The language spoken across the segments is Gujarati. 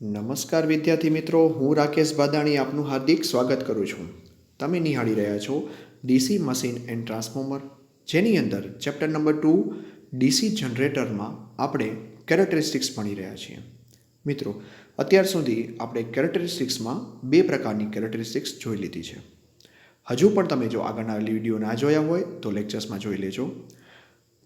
નમસ્કાર વિદ્યાર્થી મિત્રો, હું રાકેશ બાદાણી આપનું હાર્દિક સ્વાગત કરું છું. તમે નિહાળી રહ્યા છો ડીસી મશીન એન્ડ ટ્રાન્સફોર્મર, જેની અંદર ચેપ્ટર નંબર 2 ડીસી જનરેટરમાં આપણે કેરેક્ટરિસ્ટિક્સ ભણી રહ્યા છીએ. મિત્રો, અત્યાર સુધી આપણે કેરેક્ટરિસ્ટિક્સમાં બે પ્રકારની કેરેક્ટરિસ્ટિક્સ જોઈ લીધી છે. હજુ પણ તમે જો આગળના વિડીયો ના જોયા હોય તો લેક્ચર્સમાં જોઈ લેજો.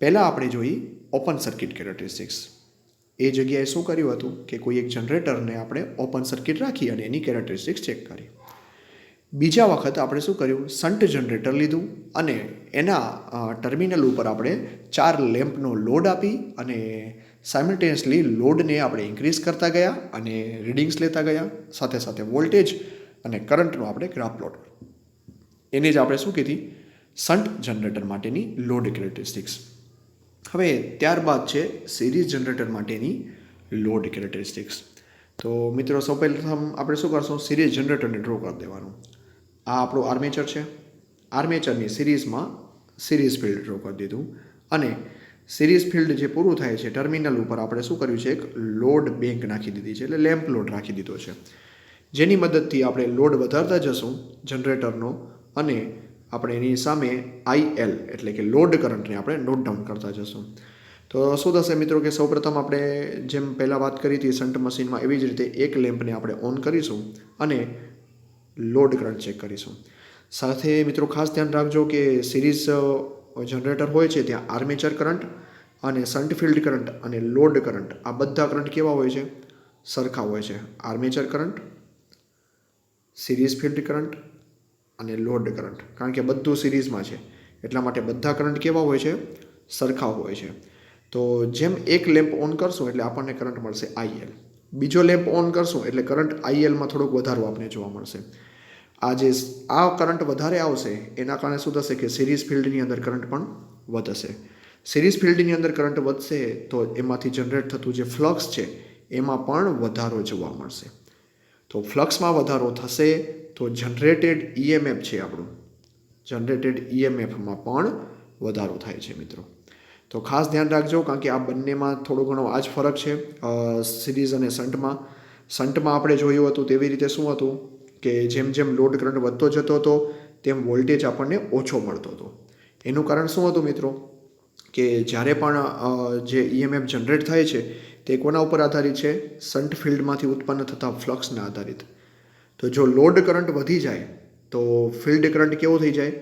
પહેલાં આપણે જોઈ ઓપન સર્કિટ કેરેક્ટરિસ્ટિક્સ. એ જગ્યાએ શું કર્યું હતું કે કોઈ એક જનરેટરને આપણે ઓપન સર્કિટ રાખી અને એની કેરેક્ટરિસ્ટિક્સ ચેક કરી. બીજા વખત આપણે શું કર્યું, શન્ટ જનરેટર લીધું અને એના ટર્મિનલ ઉપર આપણે 4 લેમ્પનો લોડ આપી અને સાયમલ્ટેનિયસલી લોડને આપણે ઇન્ક્રીઝ કરતા ગયા અને રીડિંગ્સ લેતા ગયા, સાથે સાથે વોલ્ટેજ અને કરંટનો આપણે ગ્રાફ પ્લોટ. એને જ આપણે શું કીધી, શન્ટ જનરેટર માટેની લોડ કેરેક્ટરિસ્ટિક્સ. હવે ત્યારબાદ છે સિરીઝ જનરેટર માટેની લોડ કેરેક્ટરિસ્ટિક્સ. તો મિત્રો, સૌપ્રથમ આપણે શું કરશું, સિરીઝ જનરેટરને ડ્રો કરી દેવાનું. આ આપણું આર્મેચર છે. આર્મેચરની સિરીઝમાં સિરીઝ ફિલ્ડ ડ્રો કરી દીધું અને સિરીઝ ફિલ્ડ જે પૂરું થાય છે ટર્મિનલ ઉપર આપણે શું કર્યું છે, એક લોડ બેંક નાખી દીધી છે, એટલે લેમ્પ લોડ રાખી દીધો છે, જેની મદદથી આપણે લોડ વધારતા જશું જનરેટરનો અને આપણે એની સામે IL એટલે કે લોડ કરંટને આપણે નોટ ડાઉન કરતા જશું. તો શું થશે મિત્રો કે સૌપ્રથમ આપણે જેમ પહેલાં વાત કરી હતી શન્ટ મશીનમાં, એવી જ રીતે એક લેમ્પને આપણે ઓન કરીશું અને લોડ કરંટ ચેક કરીશું. સાથે મિત્રો ખાસ ધ્યાન રાખજો કે સિરીઝ જનરેટર હોય છે ત્યાં આર્મેચર કરંટ અને શન્ટ ફિલ્ડ કરંટ અને લોડ કરંટ, આ બધા કરંટ કેવા હોય છે, સરખા હોય છે. Armature current, series field current અને લોડ કરંટ, કારણ કે બધું સિરીઝમાં છે એટલા માટે બધા કરંટ કેવા હોય છે, સરખા હોય છે. તો જેમ એક લેમ્પ ઓન કરશું એટલે આપણને કરંટ મળશે IL, બીજો લેમ્પ ઓન કરશું એટલે કરંટ ILમાં થોડોક વધારો આપણને જોવા મળશે. આ કરંટ વધારે આવશે એના કારણે શું થશે કે સિરીઝ ફિલ્ડની અંદર કરંટ પણ વધશે. સિરીઝ ફિલ્ડની અંદર કરંટ વધશે તો એમાંથી જનરેટ થતું જે ફ્લક્સ છે એમાં પણ વધારો જોવા મળશે. તો ફ્લક્સમાં વધારો થશે તો જનરેટેડ EMF છે આપણું, જનરેટેડ EMFમાં પણ વધારો થાય છે મિત્રો. તો ખાસ ધ્યાન રાખજો, કારણ કે આ બંનેમાં થોડો ઘણો આ જ ફરક છે સિરીઝ અને શન્ટમાં. શન્ટમાં આપણે જોયું હતું તેવી રીતે શું હતું કે જેમ જેમ લોડ કરંટ વધતો જતો હતો તેમ વોલ્ટેજ આપણને ઓછો મળતો હતો. એનું કારણ શું હતું મિત્રો કે જ્યારે પણ જે EMF જનરેટ થાય છે તે કોના ઉપર આધારિત છે, શન્ટ ફિલ્ડમાંથી ઉત્પન્ન થતા ફ્લક્સના આધારિત. તો જો લોડ કરંટ વધી જાય તો ફિલ્ડ કરંટ કેવો થઈ જાય,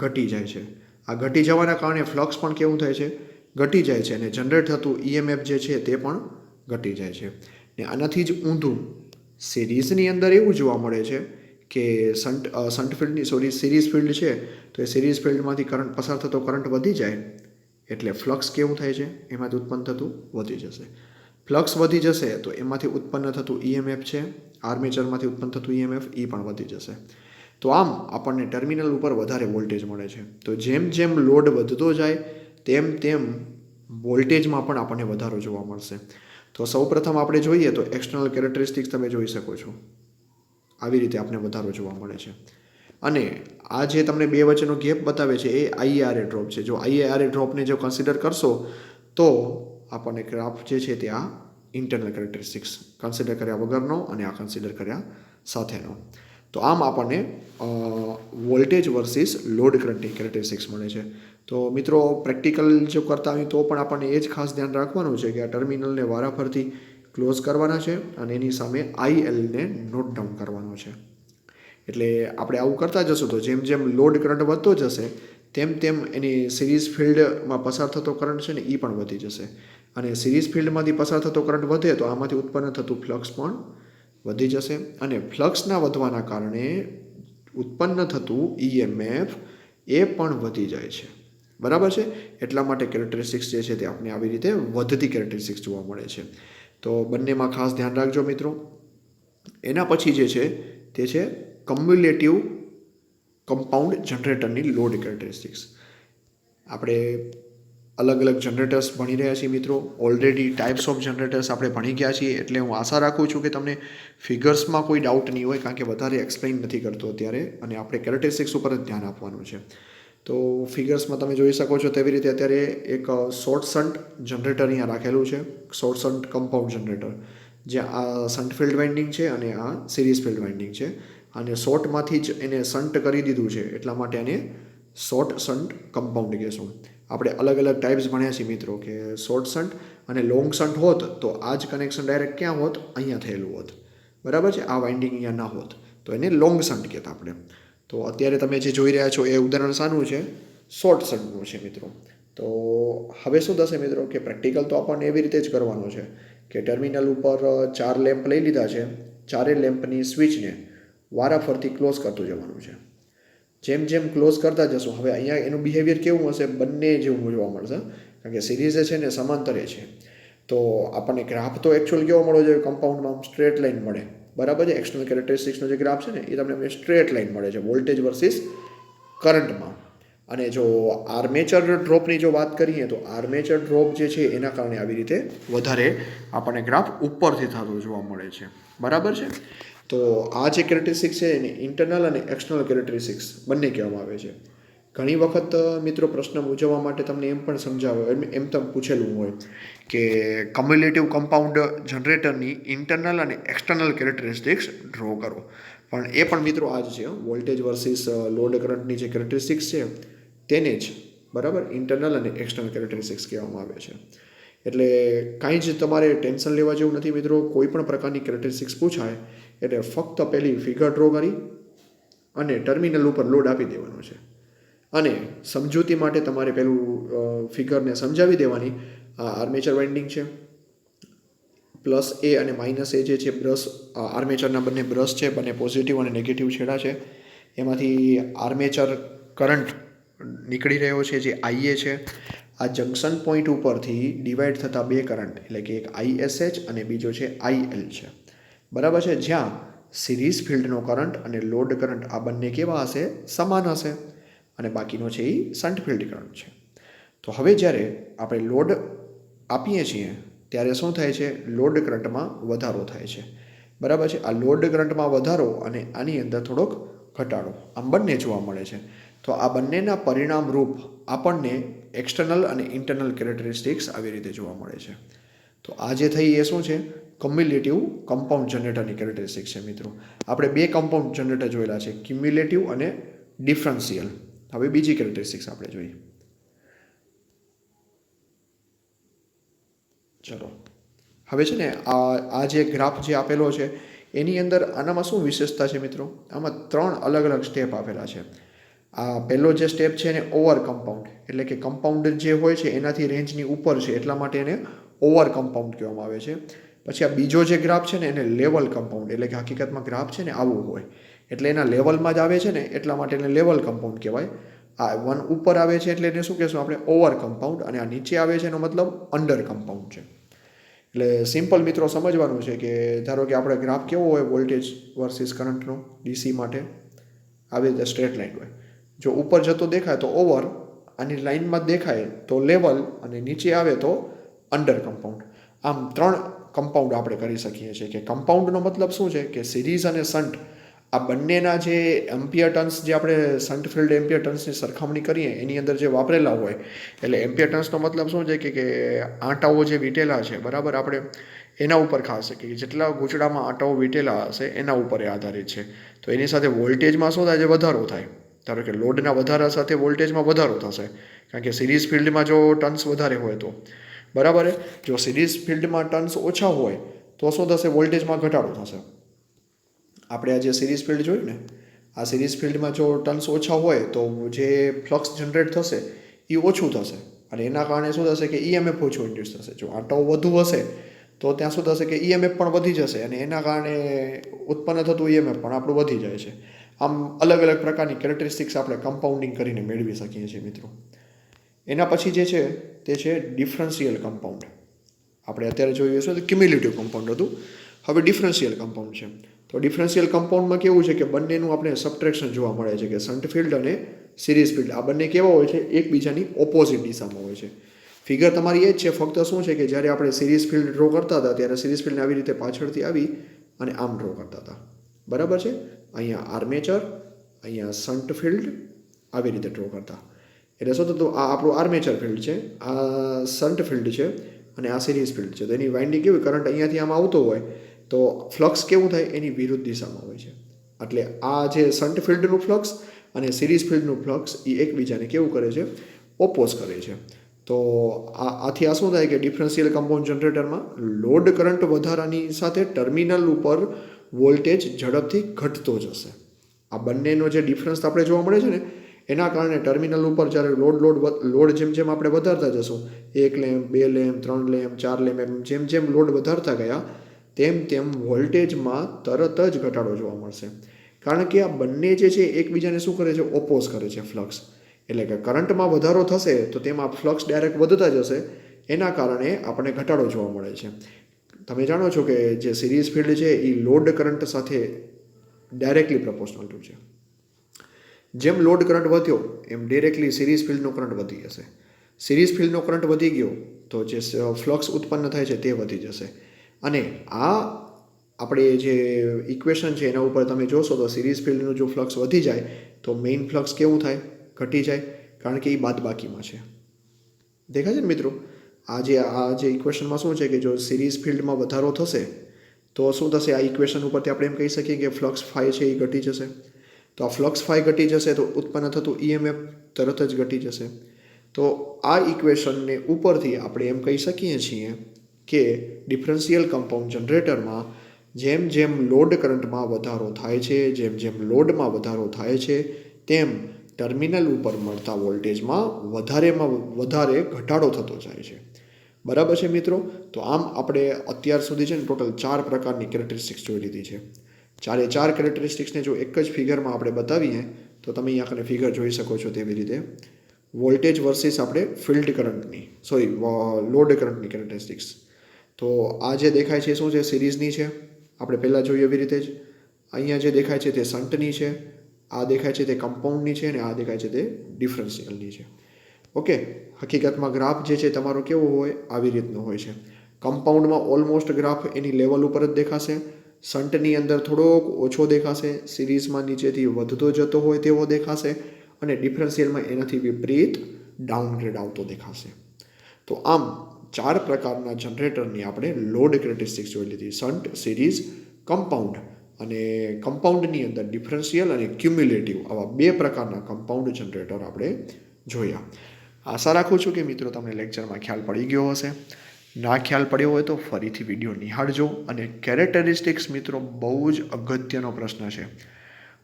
ઘટી જાય છે. આ ઘટી જવાના કારણે ફ્લક્સ પણ કેવું થાય છે, ઘટી જાય છે અને જનરેટ થતું EMF જે છે તે પણ ઘટી જાય છે. ને આનાથી જ ઊંધું સિરીઝની અંદર એવું જોવા મળે છે કે શન્ટ ફિલ્ડની સિરીઝ ફિલ્ડ છે તો એ સિરીઝ ફિલ્ડમાંથી કરંટ પસાર થતો કરંટ વધી જાય એટલે ફ્લક્સ કેવું થાય છે, એમાંથી ઉત્પન્ન થતું વધી જશે. ફ્લક્સ વધી જશે તો એમાંથી ઉત્પન્ન થતું EMF છે, આર્મેચરમાંથી ઉત્પન્ન થતું EMF એ પણ વધી જશે. તો આમ આપણને ટર્મિનલ ઉપર વધારે વોલ્ટેજ મળે છે. તો જેમ જેમ લોડ વધતો જાય તેમ તેમ વોલ્ટેજમાં પણ આપણને વધારો જોવા મળશે. તો સૌપ્રથમ આપણે જોઈએ તો એક્સટર્નલ કેરેક્ટરિસ્ટિક્સ તમે જોઈ શકો છો, આવી રીતે આપણને વધારો જોવા મળે છે. અને આ જે તમને બે વચ્ચેનો ગેપ બતાવે છે એ IARA ડ્રોપ છે. જો IARA ડ્રોપને જો કન્સિડર કરશો તો આપણને ગ્રાફ જે છે તે આ ઇન્ટરનલ કેરેક્ટરિસ્ટિક્સ કન્સિડર કર્યા વગરનો અને આ કન્સિડર કર્યા સાથેનો. તો આમ આપણને વોલ્ટેજ વર્સિસ લોડ કરંટની કેરેક્ટરિસ્ટિક્સ મળે છે. તો મિત્રો પ્રેક્ટિકલ જો કરતા હોય તો પણ આપણને એ જ ખાસ ધ્યાન રાખવાનું છે કે આ ટર્મિનલને વારાફરતી ક્લોઝ કરવાના છે અને એની સામે ILને નોટ ડાઉન કરવાનો છે. એટલે આપણે આવું કરતા જશું તો જેમ જેમ લોડ કરંટ વધતો જશે તેમ તેમ એની સિરીઝ ફિલ્ડમાં પસાર થતો કરંટ છે ને એ પણ વધી જશે. અને સિરીઝ ફિલ્ડમાંથી પસાર થતો કરંટ વધે તો આમાંથી ઉત્પન્ન થતું ફ્લક્સ પણ વધી જશે અને ફ્લક્સના વધવાના કારણે ઉત્પન્ન થતું EMF એ પણ વધી જાય છે. બરાબર છે? એટલા માટે કેરેક્ટરિસ્ટિક્સ જે છે તે આપણે આવી રીતે વધતી કેરેક્ટરિસ્ટિક્સ જોવા મળે છે. તો બંનેમાં ખાસ ધ્યાન રાખજો મિત્રો. એના પછી જે છે તે છે કમ્યુલેટિવ કમ્પાઉન્ડ જનરેટરની લોડ કેરેક્ટરિસ્ટિક્સ. આપણે અલગ અલગ જનરેટર્સ ભણી રહ્યા છીએ મિત્રો. ઓલરેડી ટાઈપ્સ ઓફ જનરેટર્સ આપણે ભણી ગયા છીએ, એટલે હું આશા રાખું છું કે તમને ફિગર્સમાં કોઈ ડાઉટ નહીં હોય, કારણ કે વધારે એક્સપ્લેન નથી કરતો અત્યારે અને આપણે કેરેક્ટરિસ્ટિક્સ ઉપર જ ધ્યાન આપવાનું છે. તો ફિગર્સમાં તમે જોઈ શકો છો તેવી રીતે અત્યારે એક શોર્ટ શન્ટ જનરેટર અહીંયા રાખેલું છે, શોર્ટ શન્ટ કમ્પાઉન્ડ જનરેટર, જ્યાં આ શન્ટ ફિલ્ડ વાઇન્ડિંગ છે અને આ સિરીઝ ફિલ્ડ વાઇન્ડિંગ છે. અને શોર્ટમાંથી જ એને શન્ટ કરી દીધું છે એટલા માટે એને શોર્ટ શન્ટ કમ્પાઉન્ડ કહેશું. આપણે અલગ અલગ ટાઈપ્સ ભણ્યા છીએ મિત્રો કે શોર્ટ શન્ટ અને લોંગ શન્ટ હોત તો આ જ કનેક્શન ડાયરેક્ટ ક્યાં હોત, અહીંયા થયેલું હોત. બરાબર છે, આ વાઇન્ડિંગ અહીંયા ના હોત તો એને લોંગ શન્ટ કહેતા આપણે. તો અત્યારે તમે જે જોઈ રહ્યા છો એ ઉદાહરણ શાનું છે, શોર્ટ શન્ટનું છે મિત્રો. તો હવે શું થશે મિત્રો કે પ્રેક્ટિકલ તો આપણને એવી રીતે જ કરવાનું છે કે ટર્મિનલ ઉપર 4 લેમ્પ લઈ લીધા છે, ચારેય લેમ્પની સ્વિચને વારાફરતી ક્લોઝ કરતું જવાનું છે. જેમ જેમ ક્લોઝ કરતા જશું, હવે અહીંયા એનું બિહેવિયર કેવું હશે, બંને જેવું જોવા મળશે કારણ કે સિરીઝ છે ને સમાંતરે છે. તો આપણને ગ્રાફ તો એકચ્યુઅલ કેવો મળવો જોઈએ, કમ્પાઉન્ડમાં સ્ટ્રેટ લાઇન મળે. બરાબર છે, એક્સટર્નલ કેરેક્ટરિસ્ટિક્સનો જે ગ્રાફ છે ને એ તમને સ્ટ્રેટ લાઇન મળે છે વોલ્ટેજ વર્સિસ કરંટમાં. અને જો આર્મેચર ડ્રોપની જો વાત કરીએ તો આર્મેચર ડ્રોપ જે છે એના કારણે આવી રીતે વધારે આપણને ગ્રાફ ઉપરથી થતો જોવા મળે છે. બરાબર છે, તો આ જે કેરેક્ટરિસ્ટિક્સ છે એને ઇન્ટરનલ અને એક્સટર્નલ કેરેક્ટરિસ્ટિક્સ બંને કહેવામાં આવે છે. ઘણી વખત મિત્રો પ્રશ્ન મૂંઝવવા માટે તમને એમ પણ સમજાવે, એમ તો પૂછેલું હોય કે કમ્યુલેટિવ કમ્પાઉન્ડ જનરેટરની ઇન્ટરનલ અને એક્સટર્નલ કેરેક્ટરિસ્ટિક્સ ડ્રો કરો. પણ એ પણ મિત્રો આ જ છે, વોલ્ટેજ વર્સિસ લોડ કરંટની જે કેરેક્ટરિસ્ટિક્સ છે તેને જ બરાબર ઇન્ટરનલ અને એક્સટર્નલ કેરેક્ટરિસ્ટિક્સ કહેવામાં આવે છે. એટલે કાંઈ જ તમારે ટેન્શન લેવા જેવું નથી મિત્રો. કોઈ પણ પ્રકારની કેરેક્ટરિસ્ટિક્સ પૂછાય એટલે ફક્ત પહેલી ફિગર ડ્રો કરી અને ટર્મિનલ ઉપર લોડ આપી દેવાનો છે. અને સમજૂતી માટે તમારે પેલું ફિગરને સમજાવી દેવાની. આ આર્મેચર વાઇન્ડિંગ છે, પ્લસ એ અને માઇનસ એ જે છે બ્રશ, આર્મેચરના બંને બ્રશ છે, બંને પોઝિટિવ અને નેગેટિવ છેડા છે. એમાંથી આર્મેચર કરંટ નીકળી રહ્યો છે જે IA છે. આ જંક્શન પોઈન્ટ ઉપરથી ડિવાઈડ થતા બે કરંટ એટલે કે એક ISH અને બીજો છે IL છે. બરાબર છે, જ્યાં સિરીઝ ફિલ્ડનો કરંટ અને લોડ કરંટ આ બંને કેવા હશે, સમાન હશે. અને બાકીનો છે એ શન્ટ ફિલ્ડ કરંટ છે. તો હવે જ્યારે આપણે લોડ આપીએ છીએ ત્યારે શું થાય છે, લોડ કરંટમાં વધારો થાય છે. બરાબર છે, આ લોડ કરંટમાં વધારો અને આની અંદર થોડોક ઘટાડો આમ બંને જોવા મળે છે. તો આ બંનેના પરિણામ રૂપ આપણને એક્સટર્નલ અને ઇન્ટરનલ કેરેક્ટરિસ્ટિક્સ આવી રીતે જોવા મળે છે. તો આ જે થઈ એ શું છે, ક્યુમ્યુલેટિવ કમ્પાઉન્ડ જનરેટરની કેરેક્ટરિસ્ટિક્સ છે મિત્રો. આપણે બે કમ્પાઉન્ડ જનરેટર જોયેલા છે, ક્યુમ્યુલેટિવ અને ડિફરન્શિયલ. હવે બીજી કેરેક્ટરિસ્ટિક્સ આપણે જોઈએ. ચલો હવે છે ને આ જે ગ્રાફ જે આપેલો છે એની અંદર આનામાં શું વિશેષતા છે મિત્રો, આમાં 3 અલગ અલગ સ્ટેપ આપેલા છે. આ પહેલો જે સ્ટેપ છે એને ઓવર કમ્પાઉન્ડ એટલે કે કમ્પાઉન્ડ જે હોય છે એનાથી રેન્જની ઉપર છે એટલા માટે એને ઓવર કમ્પાઉન્ડ કહેવામાં આવે છે. પછી આ બીજો જે ગ્રાફ છે ને એને લેવલ કમ્પાઉન્ડ એટલે કે હકીકતમાં ગ્રાફ છે ને આવું હોય એટલે એના લેવલમાં જ આવે છે ને એટલા માટે એને લેવલ કમ્પાઉન્ડ કહેવાય. આ 1 ઉપર આવે છે એટલે એને શું કહેશું આપણે, ઓવર કમ્પાઉન્ડ. અને આ નીચે આવે છે એનો મતલબ અંડર કમ્પાઉન્ડ છે. એટલે સિમ્પલ મિત્રો સમજવાનું છે કે ધારો કે આપણે ગ્રાફ કેવો હોય વોલ્ટેજ વર્સિસ કરંટનો DC માટે, આવી રીતે સ્ટ્રેટ લાઇન હોય. જો ઉપર જતો દેખાય તો ઓવર, આની લાઇનમાં દેખાય તો લેવલ, અને નીચે આવે તો અંડર કમ્પાઉન્ડ. આમ 3 કમ્પાઉન્ડ આપણે કરી શકીએ છીએ. કે કમ્પાઉન્ડનો મતલબ શું છે કે સિરીઝ અને શન્ટ આ બંનેના જે એમ્પિયર ટર્ન્સ જે આપણે શન્ટ ફિલ્ડ એમ્પિયર ટર્ન્સની સરખામણી કરીએ એની અંદર જે વાપરેલા હોય, એટલે એમ્પિયર ટર્ન્સનો મતલબ શું છે કે આંટાઓ જે વીટેલા છે બરાબર, આપણે એના ઉપર ખાસ કે જેટલા ગૂંચડામાં આંટાઓ વીટેલા હશે એના ઉપર એ આધારિત છે. તો એની સાથે વોલ્ટેજમાં શું થાય છે, વધારો થાય. ધારો કે લોડના વધારા સાથે વોલ્ટેજમાં વધારો થશે કારણ કે સિરીઝ ફિલ્ડમાં જો ટર્ન્સ વધારે હોય તો બરાબર. જો સિરીઝ ફિલ્ડમાં ટર્ન્સ ઓછા હોય તો શું થશે, વોલ્ટેજમાં ઘટાડો થશે. આપણે આ જે સિરીઝ ફિલ્ડ જોયું ને, આ સિરીઝ ફિલ્ડમાં જો ટર્ન્સ ઓછા હોય તો જે ફ્લક્સ જનરેટ થશે એ ઓછું થશે અને એના કારણે શું થશે કે EMF ઓછું ઇન્ડ્યુસ થશે. જો આંટાઓ વધુ હશે તો ત્યાં શું થશે કે EMF પણ વધી જશે અને એના કારણે ઉત્પન્ન થતું EMF પણ આપણું વધી જાય છે. આમ અલગ અલગ પ્રકારની કેરેક્ટરિસ્ટિક્સ આપણે કમ્પાઉન્ડિંગ કરીને મેળવી શકીએ છીએ મિત્રો. એના પછી જે છે તે છે ડિફરન્શિયલ કમ્પાઉન્ડ. આપણે અત્યારે જોઈએ છીએ તો ક્યુમ્યુલેટિવ કમ્પાઉન્ડ હતું, હવે ડિફરન્શિયલ કમ્પાઉન્ડ છે. તો ડિફરન્શિયલ કમ્પાઉન્ડમાં કેવું છે કે બંનેનું આપણે સબટ્રેક્શન જોવા મળે છે કે શન્ટ ફિલ્ડ અને સિરીઝ ફિલ્ડ આ બંને કેવા હોય છે, એકબીજાની ઓપોઝિટ દિશામાં હોય છે. ફિગર તમારી એ જ છે, ફક્ત શું છે કે જ્યારે આપણે સિરીઝ ફિલ્ડ ડ્રો કરતા હતા ત્યારે સિરીઝ ફિલ્ડને આવી રીતે પાછળથી આવી અને આમ ડ્રો કરતા હતા. બરાબર છે, અહીંયા આર્મેચર, અહીંયા શન્ટ ફિલ્ડ, આવી રીતે ડ્રો કરતા. એટલે શું થતું, આ આપણું આર્મેચર ફિલ્ડ છે, આ શન્ટ ફિલ્ડ છે અને આ સિરીઝ ફિલ્ડ છે. તો એની વાઇન્ડિંગ કેવી, કરંટ અહીંયાથી આમ આવતો હોય તો ફ્લક્સ કેવું થાય, એની વિરુદ્ધ દિશામાં હોય છે. એટલે આ જે શન્ટ ફિલ્ડનું ફ્લક્સ અને સિરીઝ ફિલ્ડનું ફ્લક્સ એ એકબીજાને કેવું કરે છે, ઓપોઝ કરે છે. તો આથી આ શું થાય કે ડિફરન્શિયલ કમ્પાઉન્ડ જનરેટરમાં લોડ કરંટ વધારાની સાથે ટર્મિનલ ઉપર વોલ્ટેજ ઝડપથી ઘટતો જશે. આ બંનેનો જે ડિફરન્સ આપણે જોવા મળે છે ને, એના કારણે ટર્મિનલ ઉપર જ્યારે લોડ જેમ જેમ આપણે વધારતા જશું, 1 લેમ્પ 2 લેમ્પ 3 લેમ્પ 4 લેમ્પ એમ જેમ જેમ લોડ વધારતા ગયા તેમ તેમ વોલ્ટેજમાં તરત જ ઘટાડો જોવા મળશે. કારણ કે આ બંને જે છે એકબીજાને શું કરે છે, ઓપોઝ કરે છે ફ્લક્સ. એટલે કે કરંટમાં વધારો થશે તો તેમાં ફ્લક્સ ડાયરેક્ટ વધતા જશે, એના કારણે આપણને ઘટાડો જોવા મળે છે. તમે જાણો છો કે જે સિરીઝ ફિલ્ડ છે એ લોડ કરંટ સાથે ડાયરેક્ટલી પ્રપોર્શનલ છે. જેમ લોડ કરંટ વધ્યો એમ ડિરેક્ટલી સિરીઝ ફિલ્ડનો કરંટ વધી જશે. સિરીઝ ફિલ્ડનો કરંટ વધી ગયો તો જે ફ્લક્સ ઉત્પન્ન થાય છે તે વધી જશે. અને આ આપણે જે ઇક્વેશન છે એના ઉપર તમે જોશો તો સિરીઝ ફિલ્ડનું જો ફ્લક્સ વધી જાય તો મેઇન ફ્લક્સ કેવું થાય, ઘટી જાય, કારણ કે એ બાદબાકીમાં છે. દેખાય છે ને મિત્રો? આ જે ઇક્વેશનમાં શું છે કે જો સિરીઝ ફિલ્ડમાં વધારો થશે તો શું થશે, આ ઇક્વેશન ઉપરથી આપણે એમ કહી શકીએ કે ફ્લક્સ ફાઈ છે એ ઘટી જશે. તો આ ફ્લક્સ ફાઈ ઘટી જશે તો ઉત્પન્ન થતું EMF તરત જ ઘટી જશે. તો આ ઇક્વેશનને ઉપરથી આપણે એમ કહી શકીએ છીએ કે ડિફરન્શિયલ કમ્પાઉન્ડ જનરેટરમાં જેમ જેમ લોડ કરંટમાં વધારો થાય છે, જેમ જેમ લોડમાં વધારો થાય છે, તેમ ટર્મિનલ ઉપર મળતા વોલ્ટેજમાં વધારેમાં વધારે ઘટાડો થતો જાય છે. બરાબર છે મિત્રો? તો આમ આપણે અત્યાર સુધી છે ને ટોટલ 4 પ્રકારની કેરેક્ટરિસ્ટિક્સ જોઈ લીધી છે. 4 કેરેક્ટરિસ્ટિક્સને જો એક જ ફિગરમાં આપણે બતાવીએ તો તમે અહીંયા કને ફિગર જોઈ શકો છો તેવી રીતે વોલ્ટેજ વર્સિસ આપણે ફિલ્ડ કરંટની લોડ કરંટની કેરેક્ટરિસ્ટિક્સ. તો આ જે દેખાય છે શું છે, સિરીઝની છે, આપણે પહેલાં જોયું એવી રીતે જ. અહીંયા જે દેખાય છે તે શન્ટની છે, આ દેખાય છે તે કમ્પાઉન્ડની છે, અને આ દેખાય છે તે ડિફરન્શિયલની છે. ઓકે, હકીકતમાં ગ્રાફ જે છે તમારો કેવો હોય, આવી રીતનો હોય છે. કમ્પાઉન્ડમાં ઓલમોસ્ટ ગ્રાફ એની લેવલ ઉપર જ દેખાશે, શન્ટની અંદર થોડોક ઓછો દેખાશે, સિરીઝમાં નીચેથી વધતો જતો હોય તેવો દેખાશે, અને ડિફરન્શિયલમાં એનાથી વિપરીત ડાઉનગ્રેડ આવતો દેખાશે. તો આમ 4 પ્રકારના જનરેટરની આપણે લોડ કેરેક્ટરિસ્ટિક્સ જોઈ લીધી, શન્ટ, સિરીઝ, કમ્પાઉન્ડ. અને કમ્પાઉન્ડની અંદર ડિફરન્શિયલ અને ક્યુમ્યુલેટિવ આવા 2 પ્રકારના કમ્પાઉન્ડ જનરેટર આપણે જોયા. આશા રાખું છું કે મિત્રો તમને લેક્ચરમાં ખ્યાલ પડી ગયો હશે. ના ખ્યાલ પડ્યો હોય તો ફરીથી વિડીયો નિહાળજો. અને કેરેક્ટરિસ્ટિક્સ મિત્રો બહુ જ અગત્યનો પ્રશ્ન છે.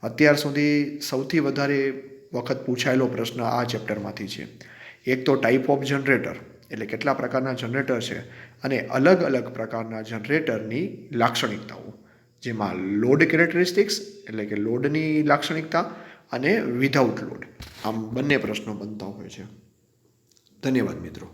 અત્યાર સુધી સૌથી વધારે વખત પૂછાયેલો પ્રશ્ન આ ચેપ્ટરમાંથી છે. એક તો ટાઈપ ઓફ જનરેટર, એટલે કેટલા પ્રકારના જનરેટર છે, અને અલગ અલગ પ્રકારના જનરેટરની લાક્ષણિકતાઓ, જેમાં લોડ કેરેક્ટરિસ્ટિક્સ એટલે કે લોડની લાક્ષણિકતા અને વિધાઉટ લોડ, આમ બંને પ્રશ્નો બનતા હોય છે. ધન્યવાદ મિત્રો.